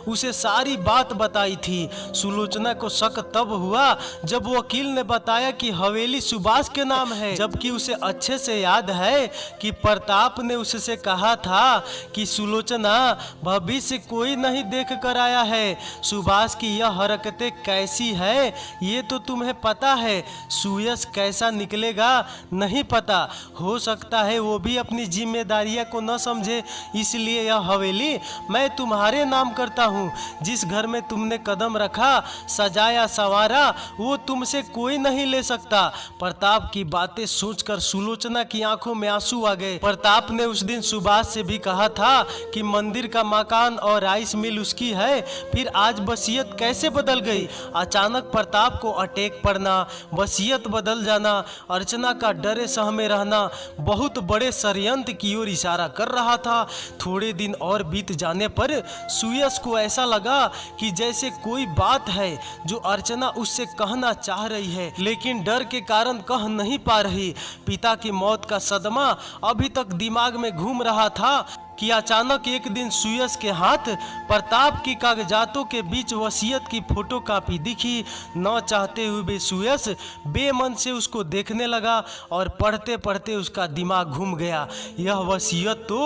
Speaker 1: उसे सारी बात बताई थी। सुलोचना को शक तब हुआ जब वकील ने बताया कि हवेली सुभाष के नाम है, जबकि उसे अच्छे से याद है कि प्रताप ने उससे कहा था कि सुलोचना भविष्य कोई नहीं देख कर आया है, सुभाष की यह हरकतें कैसी है ये तो तुम्हें पता है, सुयश कैसा निकलेगा नहीं पता, हो सकता है वो भी अपनी जिम्मेदारियां को न समझे, इसलिए यह हवेली मैं तुम्हारे नाम करता हूँ। जिस घर में तुमने कदम रखा सजाया संवारा वो तुमसे कोई नहीं ले सकता। प्रताप की बातें सोचकर सुलोचना की आंखों में आंसू आ गए। प्रताप ने उस दिन सुभाष से भी कहा था कि मंदिर का मकान और राइस मिल उसकी है, फिर आज वसीयत कैसे बदल गई। अचानक प्रताप को अटैक पड़ना, वसीयत बदल जाना, अर्चना का डरे सहमे रहना बहुत बड़े षड्यंत्र की ओर इशारा कर रहा था। थोड़े दिन और बीत जाने पर सुयश को ऐसा लगा कि जैसे कोई बात है जो अर्चना उससे कहना चाह रही है, लेकिन डर के कारण कह नहीं पा रही। पिता की मौत का सदमा अभी तक दिमाग में घूम रहा था कि अचानक एक दिन सुयश के हाथ प्रताप की कागजातों के बीच वसीयत की फोटोकॉपी दिखी। न चाहते हुए भी सुयश बेमन से उसको देखने लगा और पढ़ते पढ़ते उसका दिमाग घूम गया। यह वसीयत तो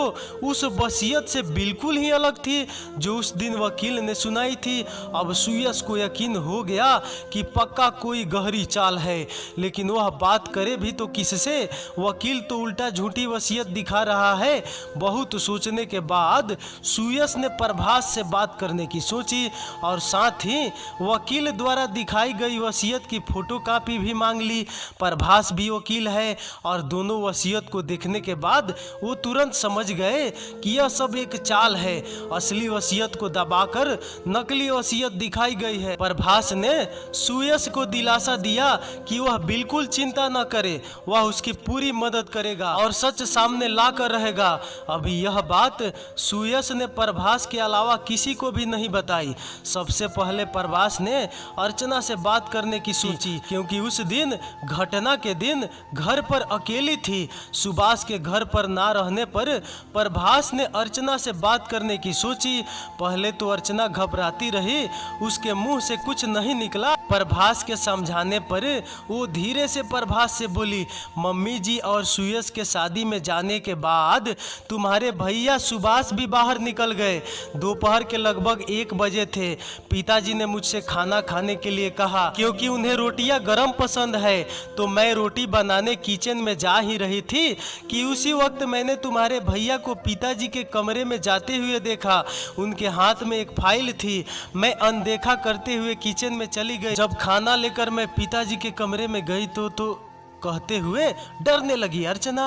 Speaker 1: उस वसीयत से बिल्कुल ही अलग थी जो उस दिन वकील ने सुनाई थी। अब सुयश को यकीन हो गया कि पक्का कोई गहरी चाल है, लेकिन वह बात करे भी तो किससे, वकील तो उल्टा झूठी वसीयत दिखा रहा है। बहुत सोचने के बाद सुयश ने प्रभास से बात करने की सोची और साथ ही वकील द्वारा दिखाई गई वसीयत की फोटोकॉपी भी मांग ली। प्रभास भी वकील है और दोनों वसीयत को देखने के बाद वो तुरंत समझ गए कि यह सब एक चाल है। असली वसीयत को दबाकर नकली वसीयत दिखाई गई है। प्रभास ने सुयश को दिलासा दिया कि वह बिल्कुल चिंता न करे, वह उसकी पूरी मदद करेगा और सच सामने ला कर रहेगा। अभी यह बात सुयश ने प्रभास के अलावा किसी को भी नहीं बताई। सबसे पहले प्रभास ने अर्चना से बात करने की सोची, क्योंकि उस दिन घटना के दिन घर पर अकेली थी। सुभाष के घर पर ना रहने पर प्रभास ने अर्चना से बात करने की सोची। पहले तो अर्चना घबराती रही, उसके मुंह से कुछ नहीं निकला। प्रभास के समझाने पर वो धीरे से प्रभास से बोली, मम्मी जी और सुयश के शादी में जाने के बाद तुम्हारे भैया सुभाष भी बाहर निकल गए। दोपहर के लगभग 1 बजे थे। पिताजी ने मुझसे खाना खाने के लिए कहा, क्योंकि उन्हें रोटियां गरम पसंद है। तो मैं रोटी बनाने किचन में जा ही रही थी कि उसी वक्त मैंने तुम्हारे भैया को पिताजी के कमरे में जाते हुए देखा। उनके हाथ में एक फाइल थी। मैं अनदेखा करते हुए किचन में चली गई। जब खाना लेकर मैं पिताजी के कमरे में गई तो कहते हुए डरने लगी, अर्चना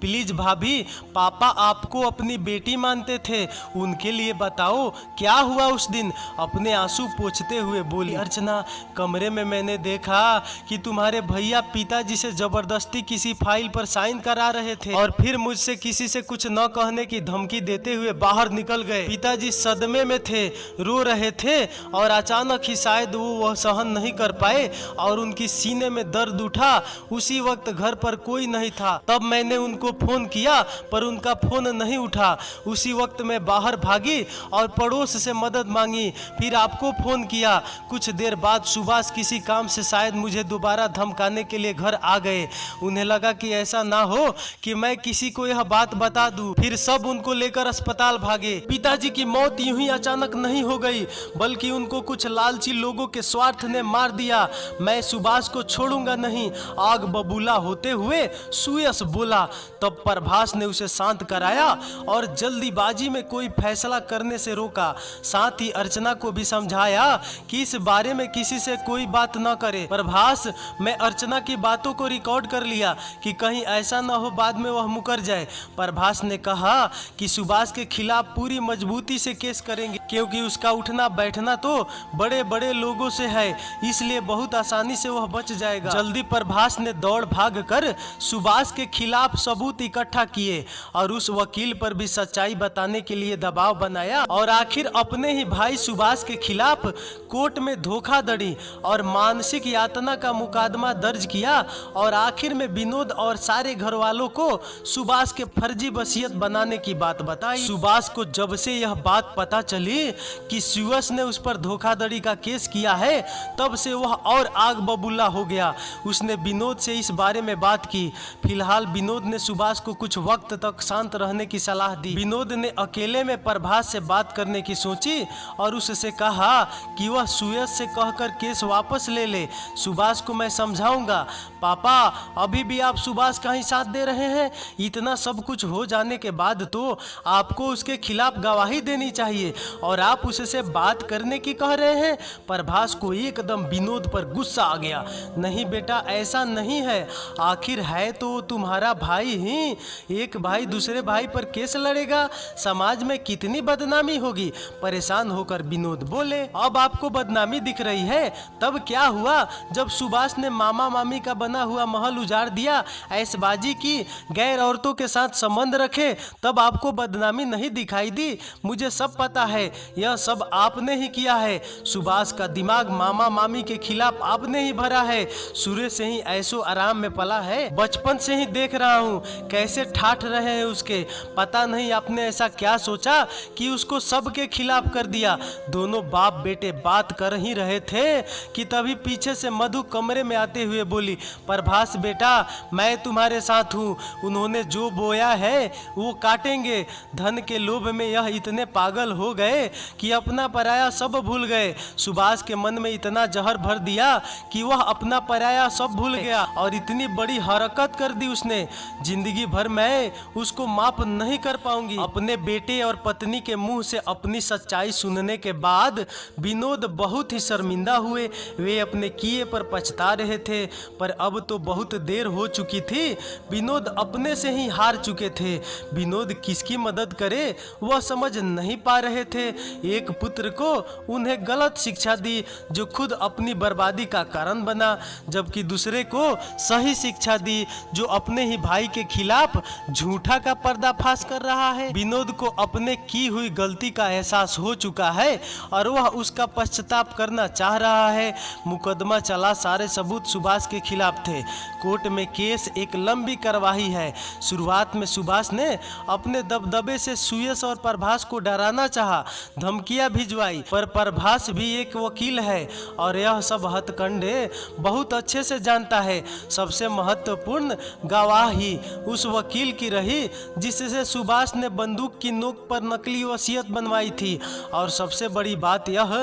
Speaker 1: प्लीज भाभी, पापा आपको अपनी बेटी मानते थे, उनके लिए बताओ क्या हुआ उस दिन। अपने आंसू पोंछते हुए बोली अर्चना, कमरे में मैंने देखा कि तुम्हारे भैया पिताजी से जबरदस्ती किसी फाइल पर साइन करा रहे थे और फिर मुझसे किसी से कुछ न कहने की धमकी देते हुए बाहर निकल गए। पिताजी सदमे में थे, रो रहे थे और अचानक ही शायद वो वह सहन नहीं कर पाए और उनकी सीने में दर्द उठा। उसी वक्त घर पर कोई नहीं था। तब मैंने उनको फोन किया पर उनका फोन नहीं उठा। उसी वक्त मैं बाहर भागी और पड़ोस से मदद मांगी, फिर आपको फोन किया। कुछ देर बाद सुभाष किसी काम से शायद मुझे दोबारा धमकाने के लिए घर आ गए। उन्हें लगा कि ऐसा ना हो कि मैं किसी को यह बात बता दूं, फिर सब उनको लेकर अस्पताल भागे। पिताजी की मौत यूं ही अचानक नहीं हो गई, बल्कि उनको कुछ लालची लोगों के स्वार्थ ने मार दिया। मैं सुभाष को छोड़ूंगा नहीं, आग बबूला होते हुए सुयश बोला। तब प्रभास ने उसे शांत कराया और जल्दीबाजी में कोई फैसला करने से रोका। साथ ही अर्चना को भी समझाया कि इस बारे में किसी से कोई बात न करे। प्रभास, मैं अर्चना की बातों को रिकॉर्ड कर लिया कि कहीं ऐसा न हो बाद में वह मुकर जाए। प्रभास ने कहा कि सुभाष के खिलाफ पूरी मजबूती से केस करेंगे, क्योंकि उसका उठना बैठना तो बड़े बड़े लोगों से है, इसलिए बहुत आसानी से वह बच जाएगा। जल्दी प्रभास ने दौड़ दौड़ भाग कर सुभाष के खिलाफ सबूत इकट्ठा किए और उस वकील पर भी सच्चाई बताने के लिए दबाव बनाया और आखिर अपने ही भाई सुभाष के खिलाफ कोर्ट में धोखाधड़ी और मानसिक यातना का मुकदमा दर्ज किया और आखिर में विनोद और सारे घर वालों को सुभाष के फर्जी वसीयत बनाने की बात बताई। सुभाष को जब से यह बात पता चली कि सुयश ने उस पर धोखाधड़ी का केस किया है, तब से वह और आग बबूला हो गया। उसने विनोद से इस बारे में बात की। फिलहाल विनोद ने सुभाष को कुछ वक्त तक शांत रहने की सलाह दी। विनोद ने अकेले में प्रभास से बात करने की सोची और उससे कहा कि वह सुयश से कहकर केस वापस ले ले। सुभाष को मैं समझाऊंगा। पापा, अभी भी आप सुभाष का ही साथ दे रहे हैं। इतना सब कुछ हो जाने के बाद तो आपको उसके खिलाफ गवाही देनी चाहिए और आप उससे बात करने की कह रहे हैं। प्रभास को एकदम विनोद पर गुस्सा आ गया। नहीं बेटा, ऐसा नहीं है। आखिर है तो तुम्हारा भाई ही। एक भाई दूसरे भाई पर केस लड़ेगा, समाज में कितनी बदनामी होगी। परेशान होकर विनोद बोले, अब आपको बदनामी दिख रही है? तब क्या हुआ जब सुभाष ने मामा मामी का बना हुआ महल उजाड़ दिया, ऐशबाजी की, गैर औरतों के साथ संबंध रखे, तब आपको बदनामी नहीं दिखाई दी? मुझे सब पता है, यह सब आपने ही किया है। सुभाष का दिमाग मामा मामी के खिलाफ आपने ही भरा है। सूर्य से ही ऐसो आराम में पला है, बचपन से ही देख रहा हूँ कैसे ठाठ रहे हैं उसके। पता नहीं आपने ऐसा क्या सोचा कि उसको सबके खिलाफ कर दिया। दोनों बाप बेटे बात कर ही रहे थे कि तभी पीछे से मधु कमरे में आते हुए बोली, प्रभास बेटा, मैं तुम्हारे साथ हूँ। उन्होंने जो बोया है वो काटेंगे। धन के लोभ में यह इतने पागल हो गए कि अपना पराया सब भूल गए। सुभाष के मन में इतना जहर भर दिया कि वह अपना पराया सब भूल गया और इतनी बड़ी हरकत कर दी उसने, जिंदगी भर मैं उसको माफ नहीं कर पाऊंगी। अपने बेटे और पत्नी के मुंह से अपनी सच्चाई सुनने के बाद विनोद बहुत ही शर्मिंदा हुए। वे अपने किए पर पछता रहे थे, पर अब तो बहुत देर हो चुकी थी। विनोद अपने से ही हार चुके थे। विनोद किसकी मदद करे वह समझ नहीं पा रहे थे। एक पुत्र को उन्हें गलत शिक्षा दी जो खुद अपनी बर्बादी का कारण बना, जबकि दूसरे को सही शिक्षा दी जो अपने ही भाई के खिलाफ झूठा का पर्दाफाश कर रहा है। विनोद को अपने की हुई गलती का एहसास हो चुका है और वह उसका पश्चाताप करना चाह रहा है। मुकदमा चला, सारे सबूत सुभाष के खिलाफ थे। कोर्ट में केस एक लंबी कार्यवाही है। शुरुआत में सुभाष ने अपने दबदबे से सुयश और प्रभास को डराना चाहा, धमकियां भिजवाई, पर प्रभास भी एक वकील है और यह सब हथकंडे बहुत अच्छे से जानता है। सबसे महत्वपूर्ण गवाही उस वकील की रही जिससे सुभाष ने बंदूक की नोक पर नकली वसीयत बनवाई थी। और सबसे बड़ी बात यह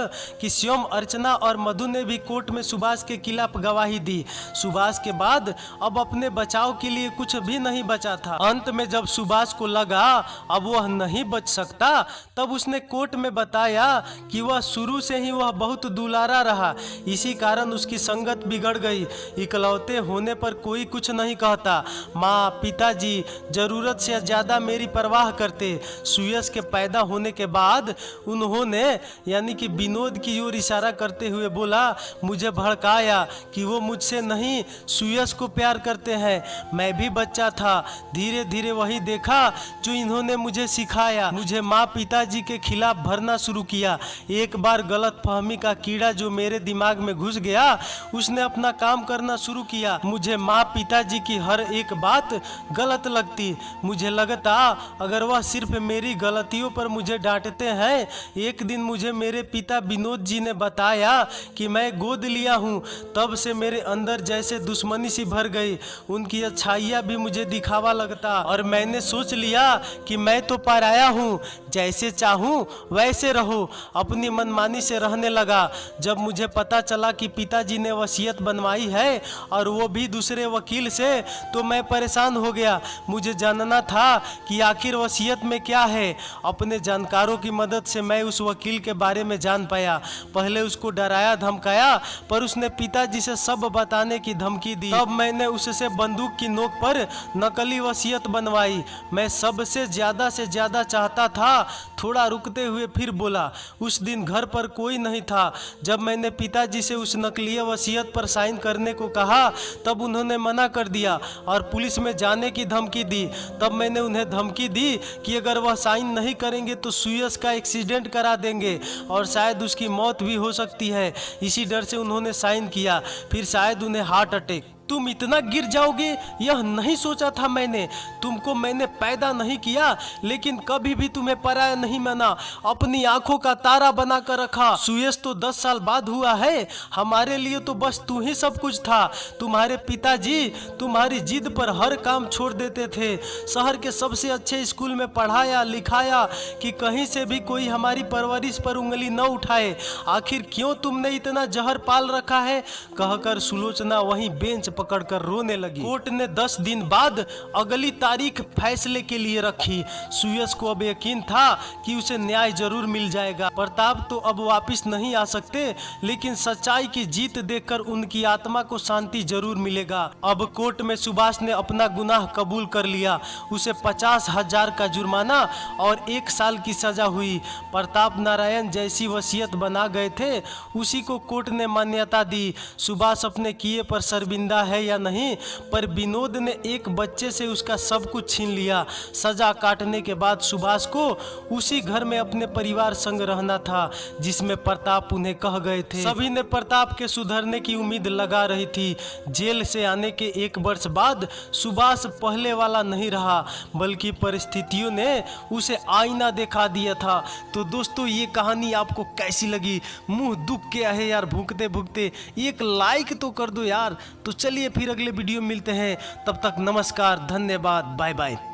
Speaker 1: कि स्वयं अर्चना और मधु ने भी कोर्ट में सुभाष के खिलाफ गवाही दी। सुभाष के बाद अब अपने बचाव के लिए कुछ भी नहीं बचा था। अंत में जब सुभाष को लगा अब वह नहीं बच सकता, तब उसने कोर्ट में बताया कि वह शुरू से ही वह बहुत दुलारा रहा, इसी कारण उसकी संगत बिगड़ गई। इकलौते होने पर कोई कुछ नहीं कहता। माँ पिताजी जरूरत से ज्यादा मेरी परवाह करते। सुयश के पैदा होने के बाद उन्होंने यानी कि विनोद की ओर इशारा करते हुए बोला, मुझे भड़काया कि वो मुझसे नहीं सुयश को प्यार करते हैं। मैं भी बच्चा था, धीरे धीरे वही देखा जो इन्होंने मुझे सिखाया। मुझे माँ पिताजी के खिलाफ भरना शुरू किया। एक बार गलत फहमी का कीड़ा जो मेरे दिमाग में घुस गया, उसने अपना काम करना शुरू किया। मुझे माँ पिताजी की हर एक बात गलत लगती। मुझे लगता अगर वह सिर्फ मेरी गलतियों पर मुझे डांटते हैं। एक दिन मुझे मेरे पिता विनोद जी ने बताया कि मैं गोद लिया हूँ, तब से मेरे अंदर जैसे दुश्मनी सी भर गई। उनकी अच्छाइयाँ भी मुझे दिखावा लगता और मैंने सोच लिया कि मैं तो पराया हूँ, जैसे चाहूँ वैसे रहो। अपनी मनमानी से रहने लगा। जब मुझे पता चला कि पिताजी ने वसीयत बनवाई है और वो भी दूसरे वकील से, तो मैं परेशान हो गया। मुझे जानना था कि आखिर वसीयत में क्या है। अपने जानकारों की मदद से मैं उस वकील के बारे में जान पाया। पहले उसको डराया धमकाया, पर उसने पिताजी से सब बताने की धमकी दी। तब मैंने उससे बंदूक की नोक पर नकली वसीयत बनवाई। मैं सबसे ज्यादा चाहता था। थोड़ा रुकते हुए फिर बोला, उस दिन घर पर कोई नहीं था। जब मैंने पिताजी से उस नकली वसीयत पर साइन करने को कहा, तब उन्होंने मना कर दिया और पुलिस में जाने की धमकी दी। तब मैंने उन्हें धमकी दी कि अगर वह साइन नहीं करेंगे तो सुएज का एक्सीडेंट करा देंगे और शायद उसकी मौत भी हो सकती है। इसी डर से उन्होंने साइन किया, फिर शायद उन्हें हार्ट अटैक। तुम इतना गिर जाओगे यह नहीं सोचा था मैंने। तुमको मैंने पैदा नहीं किया लेकिन कभी भी तुम्हें पराया नहीं माना, अपनी आंखों का तारा बना कर रखा। सुएज तो 10 साल बाद हुआ है, हमारे लिए तो बस तू ही सब कुछ था। तुम्हारे पिताजी तुम्हारी जिद पर हर काम छोड़ देते थे, शहर के सबसे अच्छे स्कूल में पढ़ाया लिखाया कि कहीं से भी कोई हमारी परवरिश पर उंगली न उठाए। आखिर क्यों तुमने इतना जहर पाल रखा है, कहकर सुलोचना वहीं बेंच पकड़कर रोने लगी। कोर्ट ने 10 दिन बाद अगली तारीख फैसले के लिए रखी। सुएज को अब यकीन था कि उसे न्याय जरूर मिल जाएगा। प्रताप तो अब वापस नहीं आ सकते, लेकिन सच्चाई की जीत देखकर उनकी आत्मा को शांति जरूर मिलेगा। अब कोर्ट में सुभाष ने अपना गुनाह कबूल कर लिया। उसे 50,000 का जुर्माना और 1 साल की सजा हुई। प्रताप नारायण जैसी वसीयत बना गए थे उसी को कोर्ट ने मान्यता दी। सुभाष अपने किए पर शर्मिंदा है या नहीं, पर विनोद ने एक बच्चे से उसका सब कुछ छीन लिया। सजा काटने के बाद सुभाष को उसी घर में अपने परिवार संग रहना था जिसमें प्रताप उन्हें कह गए थे। सभी ने प्रताप के सुधरने की उम्मीद लगा रही थी। जेल से आने के 1 वर्ष बाद सुभाष पहले वाला नहीं रहा, बल्कि परिस्थितियों ने उसे आईना दिखा दिया था। तो दोस्तों ये कहानी आपको कैसी लगी? मुंह दुख के है यार भूखते भूखते, एक लाइक तो कर दो यार। तो चलिए फिर अगले वीडियो मिलते हैं, तब तक नमस्कार, धन्यवाद, बाय बाय।